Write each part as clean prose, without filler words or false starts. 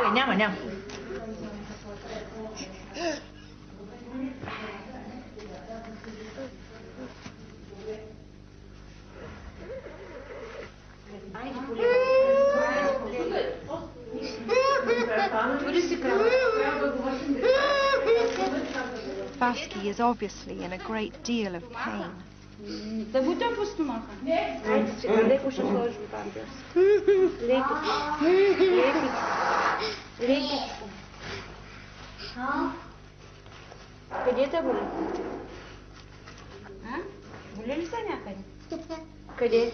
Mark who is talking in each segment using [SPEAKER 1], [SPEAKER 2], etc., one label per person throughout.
[SPEAKER 1] Стягай, няма.
[SPEAKER 2] Vasky is obviously in a great deal of pain.
[SPEAKER 3] Да бутам по стомаха. Айде сега, леко ще сложим памперс. Лекичко. Къде те боли? Боли ли са някъде? Къде?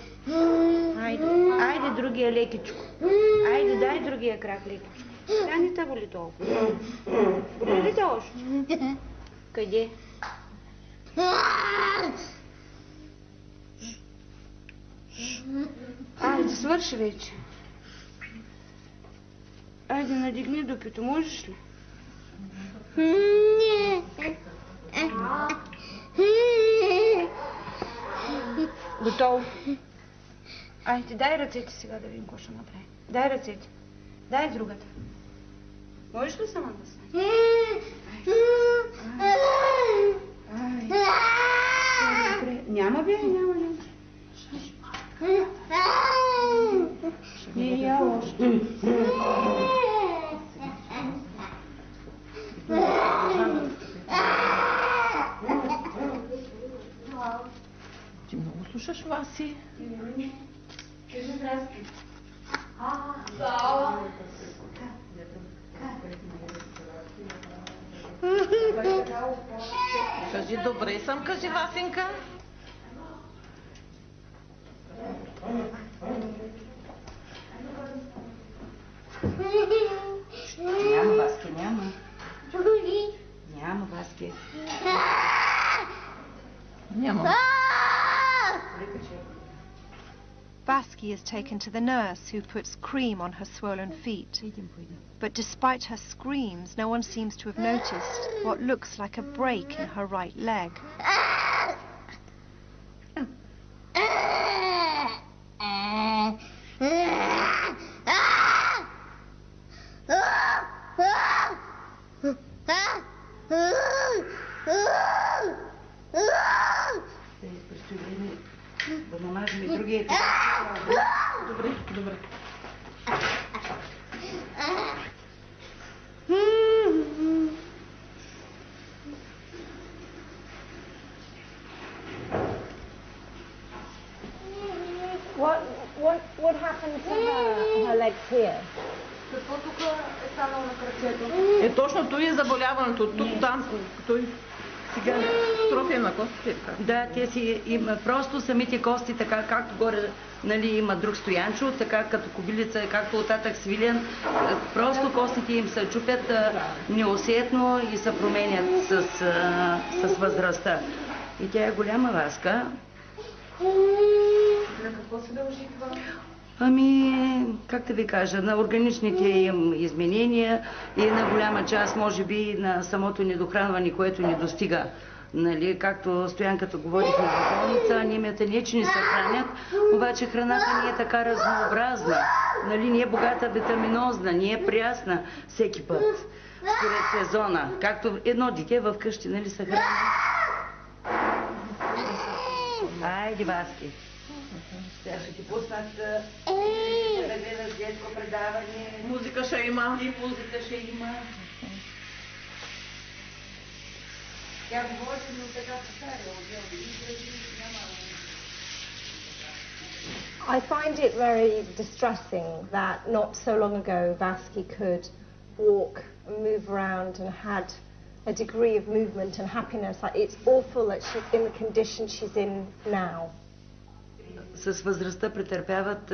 [SPEAKER 3] Айде другия лекичко. Айде, дай другия крак лекичко. Сега не те боли толкова. Боли ли те още? Къде? Айде, свърши вече. Айде, надигни допито, можеш ли? Готово. Айде, дай ръцете сега да видим какво ще направи. Дай ръцете. Дай другата. Можеш ли сама да стане? Няма бе, няма. Не я още.
[SPEAKER 1] Ти много слушаш, Васи.
[SPEAKER 3] Кажи здрасти.
[SPEAKER 1] Кажи добре съм, кажи Васенка.
[SPEAKER 3] Няма, Васки, няма. Няма, Васки.
[SPEAKER 1] Няма.
[SPEAKER 2] Vasky is taken to the nurse, who puts cream on her swollen feet. But despite her screams, no one seems to have noticed what looks like a break in her right leg.
[SPEAKER 3] Да намажем и другия.
[SPEAKER 1] Добре.
[SPEAKER 4] What happened to her legs here?
[SPEAKER 3] Какво тук е станало на кръцето?
[SPEAKER 1] Точно той е заболяването. Тук, там, той сега трофия на костите.
[SPEAKER 3] Да, те си има просто самите кости, така както горе, нали, има друг Стоянчо, така като кобилица, както оттатък Свилен, просто костите им се чупят неусетно и се променят с възрастта. И тя е голяма Васка.
[SPEAKER 1] На какво се дължи това?
[SPEAKER 3] Ами, как да ви кажа, на органичните им изменения и на голяма част, може би, на самото недохранване, което не достига. Нали, както Стоянката говорихме за болница, анемията не, че не се хранят, обаче храната не е така разнообразна. Нали, не е богата витаминозна, не е прясна всеки път, според сезона. Както едно дете в къщи, нали, се храни. Айде, Васки. Сега ще ти пуснат да гледаш детско предаване.
[SPEAKER 1] Музика ще има.
[SPEAKER 3] И музика ще има. Тя говори, но така постаря.
[SPEAKER 4] I find it very distressing that not so long ago Vasky could walk and move around and had a degree of movement and happiness. It's awful that she's in the condition she's in now.
[SPEAKER 3] С възрастта претърпяват,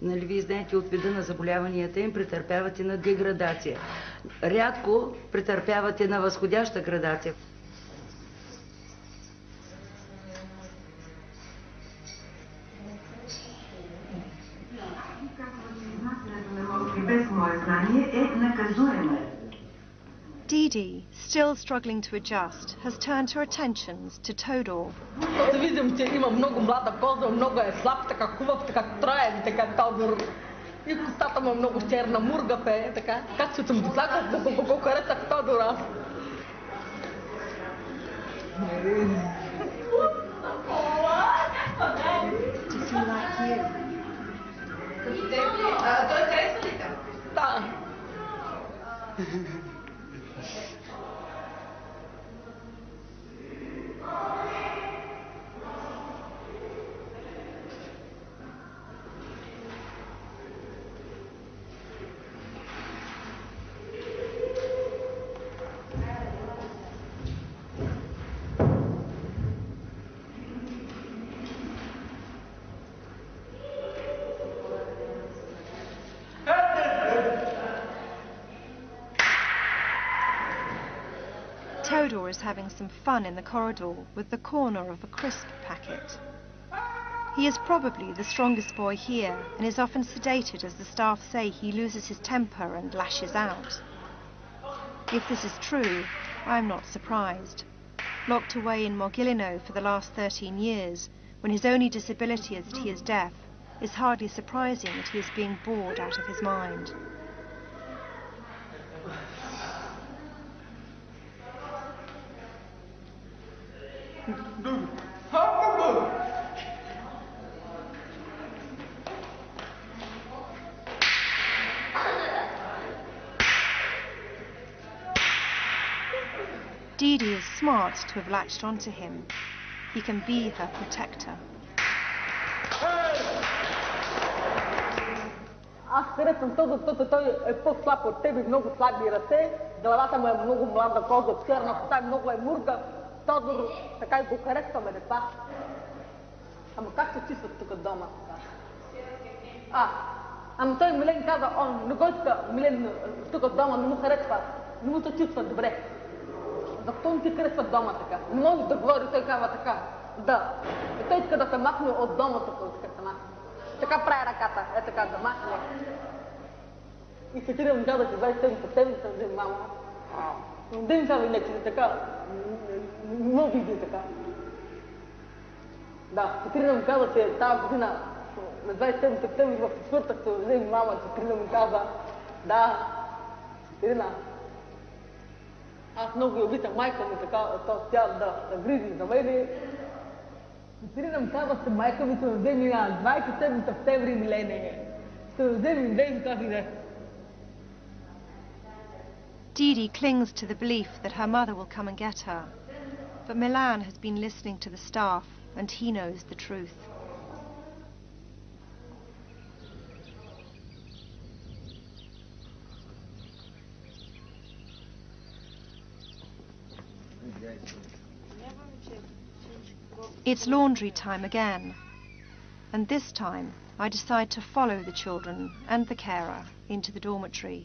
[SPEAKER 3] нали, вие знаете, от вида на заболяванията им, претърпяват и на деградация. Рядко претърпяват и на възходяща градация.
[SPEAKER 5] Без мое знание е наказуемо.
[SPEAKER 2] Didi, still struggling to adjust, has turned her attentions to Todor.
[SPEAKER 1] Да видим, че има много млада коза, много е слаб, така хубав, така троен, така Тодор. И костата му много черна, мургав е, така. Както съм доплакал, да го харесах Тодора.
[SPEAKER 2] Does he like you?
[SPEAKER 1] Той харесва ли те? Да.
[SPEAKER 2] Todor is having some fun in the corridor with the corner of a crisp packet. He is probably the strongest boy here and is often sedated as the staff say he loses his temper and lashes out. If this is true, I'm not surprised. Locked away in Mogilino for the last 13 years, when his only disability is that he is deaf, it's hardly surprising that he is being bored out of his mind. Didi is smart to have latched onto him. He can be her protector.
[SPEAKER 1] Аз харесвам Тодор, защото той е по-слаб от тебе, много слаби ръце, главата му е много млада коза, черна коса, много е мурга. Тодор, така и го харесваме, деца. Ама как се чувстват тук дома? Ама той Милен каза, не го иска Милен тук дома, не му харесва, не му се чувства добре. Защо не ти харесва дома така? Не може да говори, той казва така. Да. И той иска да се махне от дома тук, от катана. Така прави ръката, е така да махне. И Катерина ми каза, че 27 седмица взем мама. Да им казва иначе, така, не види така. Да, Катерина ми каза, че тази година, на 27 септември в четвъртък се взем мама, Катерина ми каза, да, Катерина, аз много я обичам майка ми така, тя да грижи за мене. Катерина ми каза, че майка ми се вземи на 27 септември, Милене. Ще вземи ден тази ден.
[SPEAKER 2] Didi clings to the belief that her mother will come and get her. But Milan has been listening to the staff, and he knows the truth. It's laundry time again, and this time I decide to follow the children and the carer into the dormitory.